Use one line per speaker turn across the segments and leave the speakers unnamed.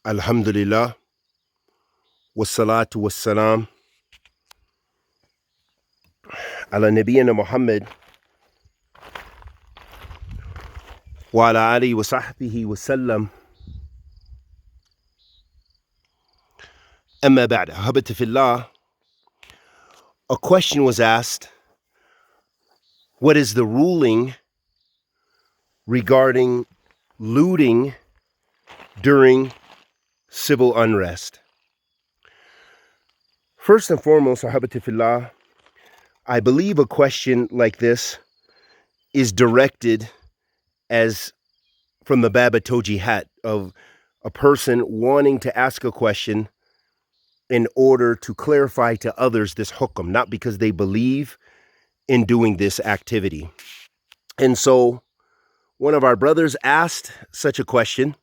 Alhamdulillah, wassalatu wassalam, ala nabiyyina Muhammad, wa ala alihi wa sahbihi wa sallam. Amma ba'd, habati fillah, a question was asked, what is the ruling regarding looting during civil unrest? First and foremost, habati fillah, I believe a question like this is directed as from the Bab Tawjihat of a person wanting to ask a question in order to clarify to others this hukm, not because they believe in doing this activity. And so one of our brothers asked such a question.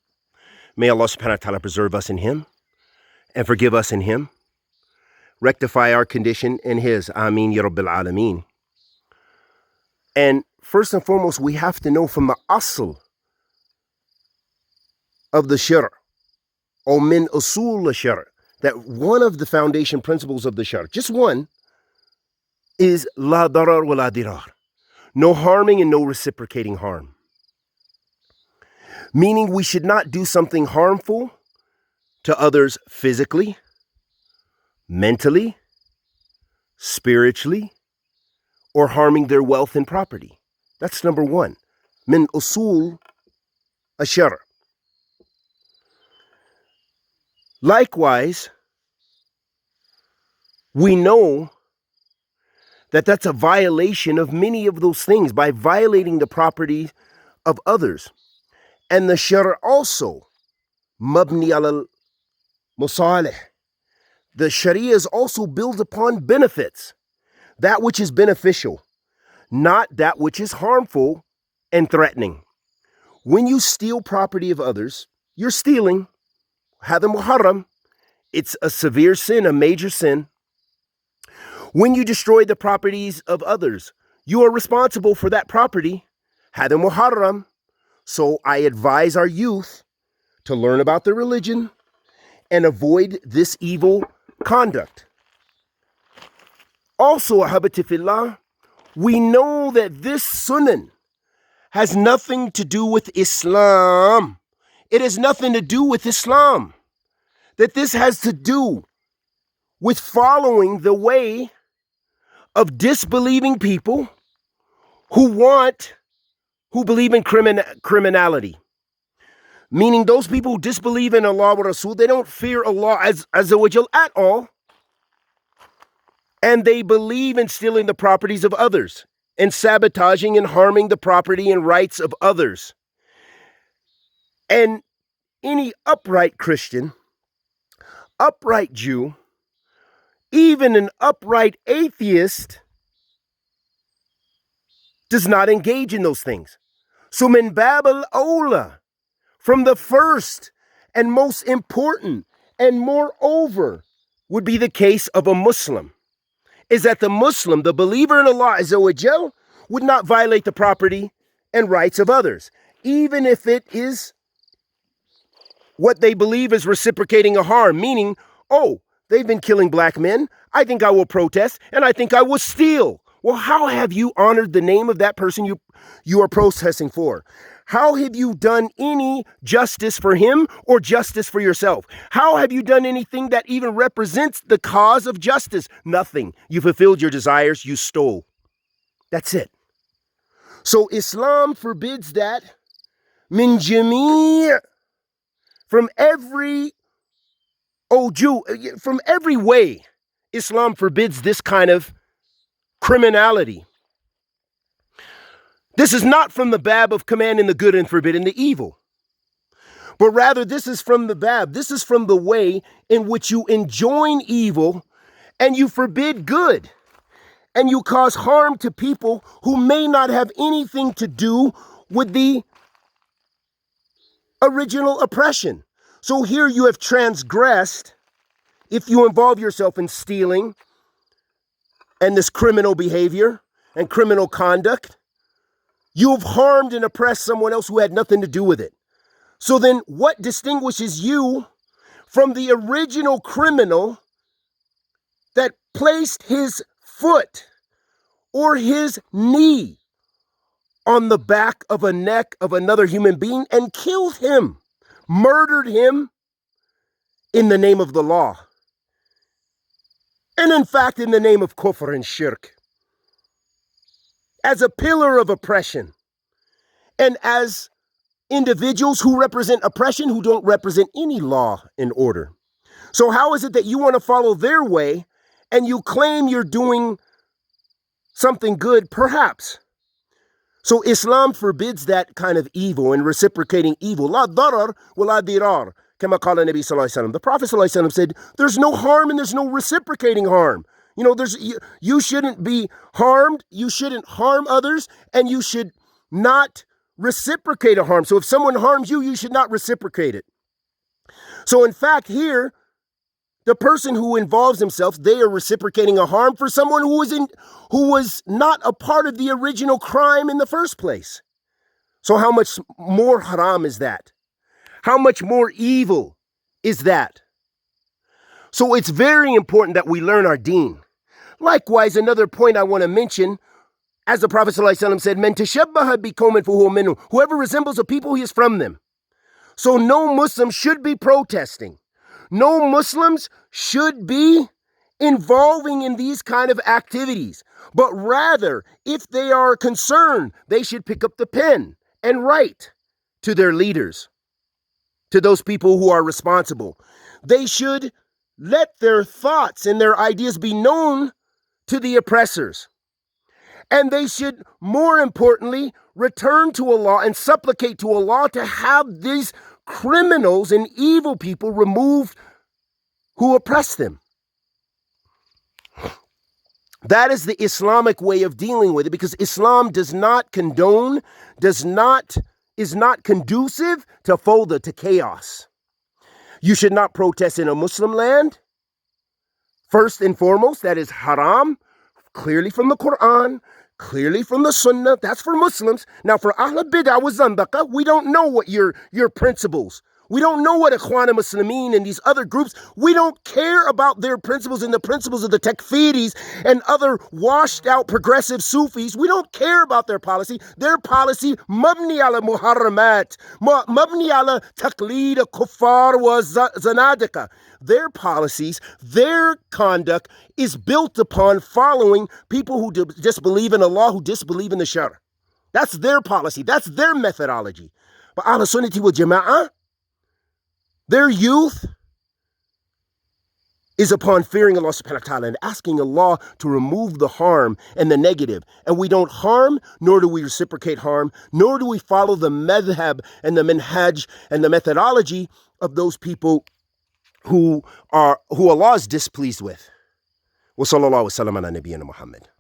May Allah subhanahu wa ta'ala preserve us in him and forgive us in him. Rectify our condition in his. Ameen ya Rabbil Alameen. And first and foremost, we have to know from the asl of the shar, or min usul shar, that one of the foundation principles of the shar, just one, is la darar wa la dirar. No harming and no reciprocating harm. Meaning we should not do something harmful to others physically, mentally, spiritually, or harming their wealth and property. That's number one. Min usul ashar. Likewise, we know that that's a violation of many of those things by violating the property of others. And the shar also, mabni al musalih. The sharia is also built upon benefits, that which is beneficial, not that which is harmful and threatening. When you steal property of others, you're stealing. Hada muharram. It's a severe sin, a major sin. When you destroy the properties of others, you are responsible for that property. Hada muharram. So I advise our youth to learn about the religion and avoid this evil conduct. Also, ahabati fillah, we know that this sunan has nothing to do with Islam. It has nothing to do with Islam. That this has to do with following the way of disbelieving people who believe in criminality. Meaning those people who disbelieve in Allah wa Rasul, they don't fear Allah Azza wa Jal at all. And they believe in stealing the properties of others and sabotaging and harming the property and rights of others. And any upright Christian, upright Jew, even an upright atheist does not engage in those things. So min bab al-awla, from the first and most important, and moreover, would be the case of a Muslim, is that the Muslim, the believer in Allah Azza wa Jal, would not violate the property and rights of others, even if it is what they believe is reciprocating a harm, meaning, oh, they've been killing black men, I think I will protest, and I think I will steal. Well, how have you honored the name of that person you are protesting for? How have you done any justice for him or justice for yourself? How have you done anything that even represents the cause of justice? Nothing. You fulfilled your desires, you stole. That's it. So Islam forbids that min jami', from every from every way. Islam forbids this kind of criminality. This is not from the bab of commanding the good and forbidding the evil, but rather this is from the bab. This is from the way in which you enjoin evil and you forbid good, and you cause harm to people who may not have anything to do with the original oppression. So here you have transgressed if you involve yourself in stealing and this criminal behavior and criminal conduct. You have harmed and oppressed someone else who had nothing to do with it. So then what distinguishes you from the original criminal that placed his foot or his knee on the back of a neck of another human being and killed him, murdered him in the name of the law. And in fact, in the name of kufr and shirk, as a pillar of oppression, and as individuals who represent oppression, who don't represent any law and order. So how is it that you want to follow their way and you claim you're doing something good? Perhaps. So Islam forbids that kind of evil and reciprocating evil. La darar wa la dirar. Kama qala Nabi sallallahu alaihi wasallam. The Prophet sallallahu alaihi wasallam said, there's no harm and there's no reciprocating harm. You know, you shouldn't be harmed, you shouldn't harm others, and you should not reciprocate a harm. So if someone harms you, you should not reciprocate it. So in fact, here, the person who involves himself, they are reciprocating a harm for someone who was not a part of the original crime in the first place. So how much more haram is that? How much more evil is that? So it's very important that we learn our deen. Likewise, another point I want to mention, as the Prophet ﷺ said, "Men tashabbaha biqawmin fahuwa minhum." Whoever resembles a people, he is from them. So no Muslim should be protesting. No Muslims should be involving in these kind of activities. But rather, if they are concerned, they should pick up the pen and write to their leaders, to those people who are responsible. They should let their thoughts and their ideas be known to the oppressors. And they should, more importantly, return to Allah and supplicate to Allah to have these criminals and evil people removed who oppress them. That is the Islamic way of dealing with it, because Islam does not condone, is not conducive to fawda, to chaos. You should not protest in a Muslim land. First and foremost, that is haram, clearly from the Quran, clearly from the Sunnah. That's for Muslims. Now for Ahl Bid'ah wa Zandaqa, we don't know what your principles. We don't know what Ikhwan Muslimin and these other groups, we don't care about their principles and the principles of the Takfiris and other washed out progressive Sufis. We don't care about their policy. Their policy, mabni ala muharramat, mabni ala taqleed kuffar wa zanadika. Their policies, their conduct is built upon following people who disbelieve in Allah, who disbelieve in the Shar. That's their policy. That's their methodology. But Ahl Sunnati wal Jama'ah, their youth is upon fearing Allah subhanahu wa ta'ala and asking Allah to remove the harm and the negative. And we don't harm, nor do we reciprocate harm, nor do we follow the madhab and the minhaj and the methodology of those people who Allah is displeased with. Wa sallallahu wa sallam ala nabiyyina Muhammad.